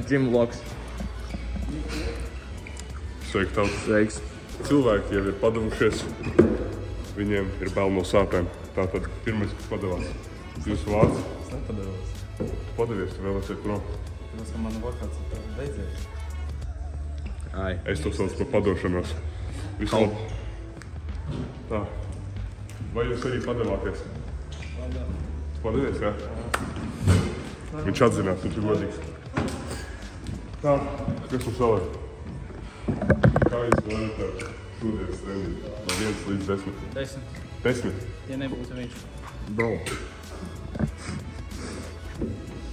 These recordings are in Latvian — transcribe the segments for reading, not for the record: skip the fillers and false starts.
gym vlogs. Sveiki, tauts. Sveiks. Cilvēki jau ir padevušies. Viņiem ir bail no sāpēm. Tātad pirmais, kas padevās. Jūsu vārds? Es nepadevos. Tu padevies, tu vēl esi prom. Tāpēc, ka man vokāts ir beidzies. Ai. Es to saucu par padošanos. Visu labi. Tā. Vai jūs arī padevāties? Tu padevies, jā? Viņš atzinās, viņš ir godīgs. Tā, kas mums vēl ir? Kā jūs vērtējat šodienas treniņu? No 1 līdz 10? 10. 10? Ja nebūtu viņš. Bro.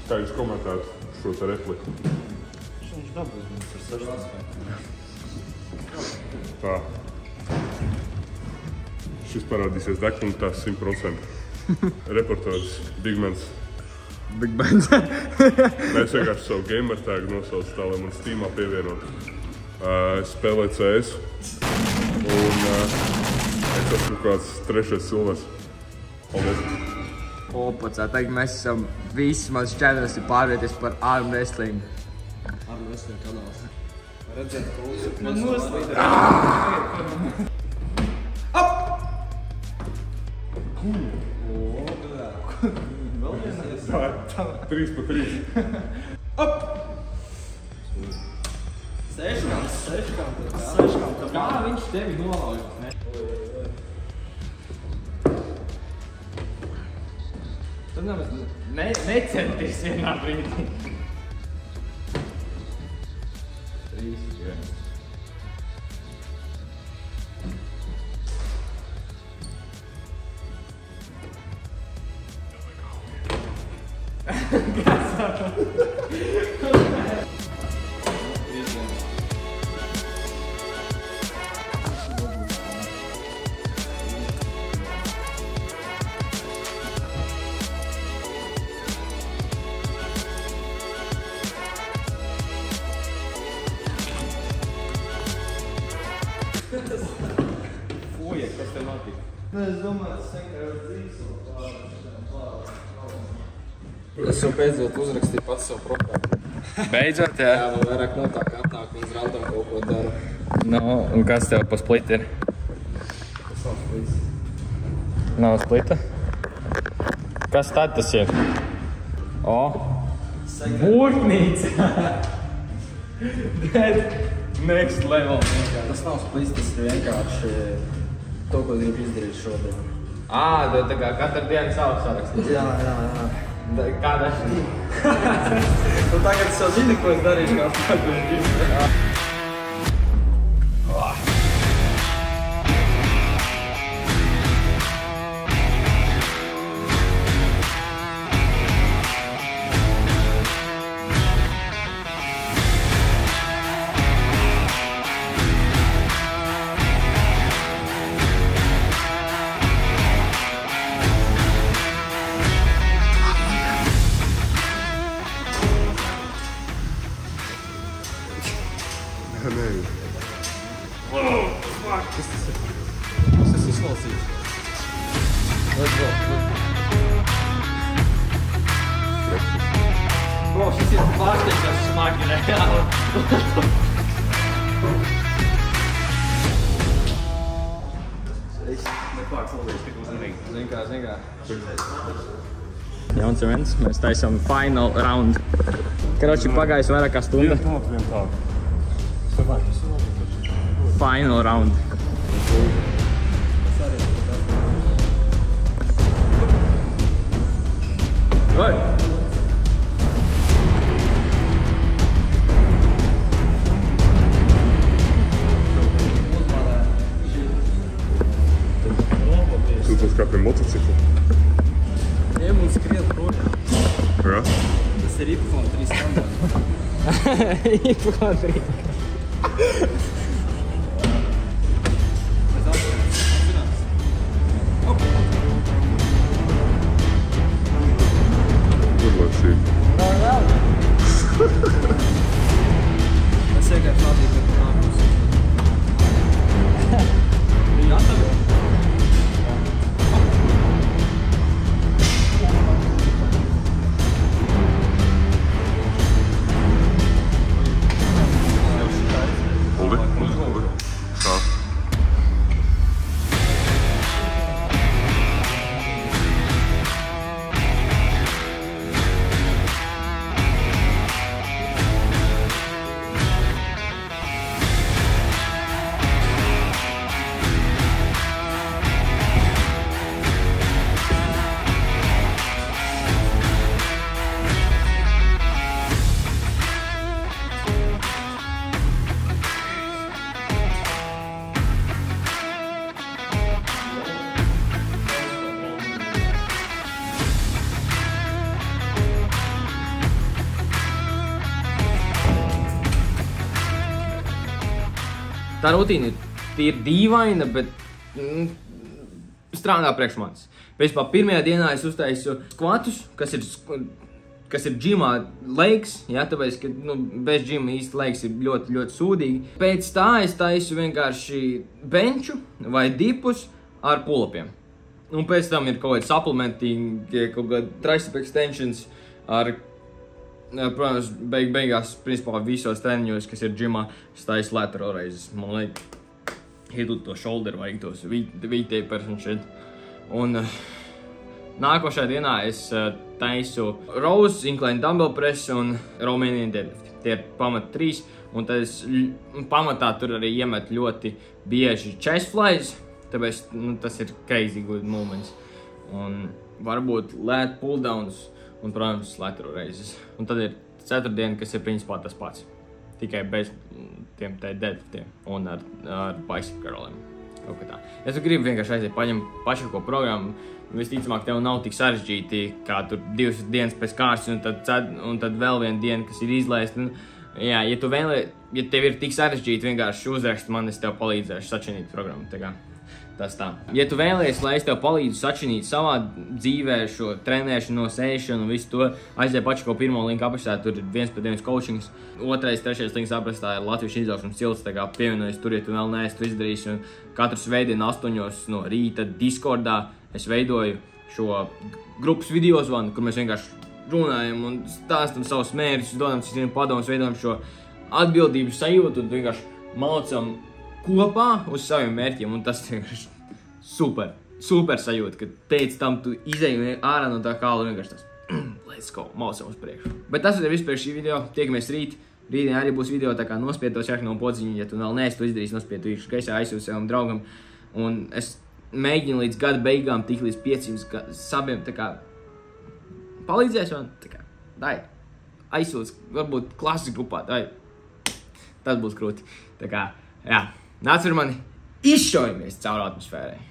Kā jūs komentējat šo te repliku? Viņš dabūs, mums ir 6. Tā. Šis parādīsies dekpunktās 100%. Reporters Bigmans. Big Bands. Mēs vienkārši savu gamer tag nosauc tā, lai man Steamā pievienot. Es spēlēju CS. Un es esmu kāds 3. cilvēks. Paldies. Opacā, tagad mēs esam visi mans čēnelis ir pārvieties par arm wrestling. Arm wrestling kanāls. Redzēt, ka uzsaka. Man Tā, 3 pa 3. Seškam. Kā viņš tevi nolauž? Tu necenties vienā brīdī. 3, 1. Fuja, kas te notika? Es domāju, tas vienkārši dzīvo Es jau beidzot uzrakstīju pats savu profālu. Beidzot, jā? Jā, man vairāk notāk atnāk un random kaut ko dara. Nu, un kas tev pa split ir? Tas nav splits. Nav splita? Kas tad tas ir? O! Būtnīca! Next level. Tas nav splits, tas ir vienkārši to, ko gribu izdarīt šodien. Tā kā katru dienu savu sarakstu. Jā. Kādā šī? Nu tagad es jau zinu, ko es darīšu, kā apkārt. Tas izklausīs. Bro, šis ir pārsteigts smagi, reāli. Zin kā. Jauns events, mēs taisam final round. Karoči, pagājis vairāk kā stunda. Vien tādu. Final round. Oi! Tu tas kā pie motocikla. Ņem un skrien projām. Jā? Tas ir Ipfon 3 standarts. Ipfon 3. Good luck, Steve. Tas vienkārši notiek, ka tu nākus. Viņi gatavi? tā rutīna ir dīvaina, bet strādā priekš manis. Vispār pirmajā dienā es uztaisu skvatus, kas ir džimā legs, ja, tāpēc, ka bez džima īsti legs ir ļoti, ļoti sūdīgi. Pēc tā es taisu vienkārši benču vai dipus ar pull-upiem. Un pēc tam ir kaut kādi supplementing, kaut kādi tricep extensions ar, protams, beigās, principā, visos treniņos, kas ir džimā, es taisu lateral raises. Man liek, hitut to shoulder vajag tos V-tapers un shit. Un nākošajā dienā es taisu rows, incline dumbbell press un Romanian deadlift. Tie ir pamat 3, un tad es pamatā tur arī iemet ļoti bieži chest flies, tāpēc tas ir crazy good movements. Un varbūt lat pull-downs un, protams, lateral raises. Un tad ir ceturtdiena, kas ir principā tas pats. Tikai bez tiem deadliftiem un ar bicep curliem. Kaut kā tā. Ja tu gribi vienkārši aiziet paņem pašako programmu, visticamāk tev nav tik sarežģīti, kā tur 2 dienas pēc kārtas un tad vēl viena diena, kas ir izlaista. Jā, ja tev ir tik sarežģīti vienkārši uzrakst man, es tev palīdzēšu sačinīt programmu. Tas tā. Ja tu vēlies, lai es tev palīdzu sačinīt savā dzīvē šo trenēšanu, ēšanu un visu to, aiziet pačako pirmo linku aprakstā, tur ir 1-1 coachings. 2., 3. links aprakstā ir Latvijas izaugsmes cilts, tā kā pievienojies tur, ja tu vēl neesi to izdarījis. Un katru svētdienu 8 no rīta Discordā es veidoju šo grupas video zvanu, kur mēs vienkārši runājam un stāstam savus mērķus, dodam citiem padomus, veidojam šo atbildības sajūtu un vienkārši maucam kopā uz saviem mērķiem, un tas ir super sajūta, ka pēc tam tu izēji ārā no tā kāla vienkārši tas let's go, maucam uz priekšu. Bet tas ir viss par šī video, tiekamies rīt. Rītdien arī būs video, tā kā nospied to sarkano podziņu, ja tu vēl neesi to izdarījis, nospied tu īkšķi gaisā aizsūti savam draugam, un es mēģinu līdz gada beigām tik līdz 500 sabiem, tā kā palīdzēs man, tā kā, dai, aizsūts, varbūt klases grupā, dai, tas būs krūti, tā kā, jā. Nāc ar mani, izšaujamies caur atmosfērai.